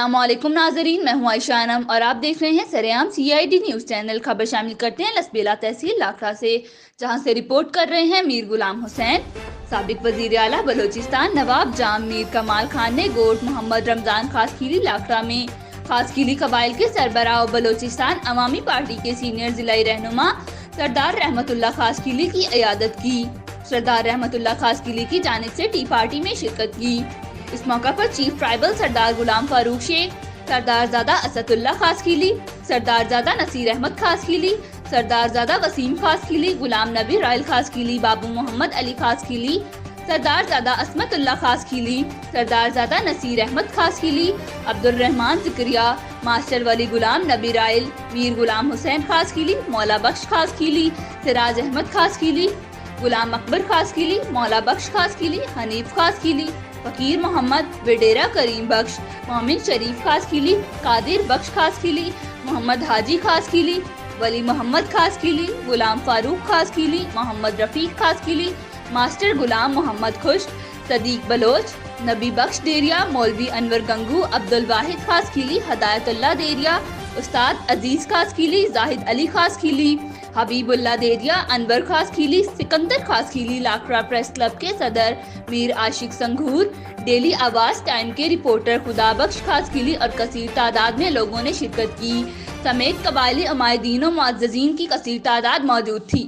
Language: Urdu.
السلام علیکم ناظرین، میں ہوں عائشہ انم اور آپ دیکھ رہے ہیں سرعام CID نیوز چینل۔ خبر شامل کرتے ہیں لسبیلا تحصیل لاکھڑا سے، جہاں سے رپورٹ کر رہے ہیں میر غلام حسین۔ سابق وزیر اعلیٰ بلوچستان نواب جام میر کمال خان نے گوٹ محمد رمضان خاص کھیلی لاکھڑا میں خاص کھیلی قبائل کے سربراہ و بلوچستان عوامی پارٹی کے سینئر ضلعی رہنما سردار رحمت اللہ خاص کھیلی کی عیادت کی۔ سردار رحمت اللہ خاص کھیلی کی جانب سے ٹی پارٹی میں شرکت کی۔ اس موقع پر چیف ٹرائبل سردار غلام فاروق شیخ، سردار زادہ اسد اللہ خاص کھیلی، سردار زادہ نصیر احمد خاص کھیلی، سردار زادہ وسیم خاص کھیلی، غلام نبی رائل خاص کھیلی، بابو محمد علی خاص کھیلی، سردار زادہ عصمت اللہ خاص کھیلی، سردار زادہ نصیر احمد خاص کھیلی، عبد الرحمان ذکریہ، ماسٹر ولی غلام نبی رائل، میر غلام حسین خاص کھیلی، مولا بخش خاص کھیلی، سراج احمد خاص کھیلی، غلام اکبر خاص کھیلی، مولا بخش خاص کھیلی، حنیف خاص کھیلی، فقیر محمد، وڈیرا کریم بخش، مومن شریف خاص کھیلی، قادر بخش خاص کھیلی، محمد حاجی خاص کھیلی، ولی محمد خاص کھیلی، غلام فاروق خاص کھیلی، محمد رفیق خاص کھیلی، ماسٹر غلام محمد خوش، صدیق بلوچ، نبی بخش ڈیریا، مولوی انور گنگو، عبد الواحد خاص کھیلی، ہدایت اللہ ڈیریا، استاد عزیز خاص کھیلی، زاہد علی خاص کھیلی، حبیب اللہ دیریا، انور خاص کھیلی، سکندر خاص کھیلی۔ لاکھڑا پریس کلب کے صدر میر عاشق سنگھور، ڈیلی آواز ٹائم کے رپورٹر خدا بخش خاص کھیلی اور کثیر تعداد میں لوگوں نے شرکت کی، سمیت قبائلی عمائدین و معززین کی کثیر تعداد موجود تھی۔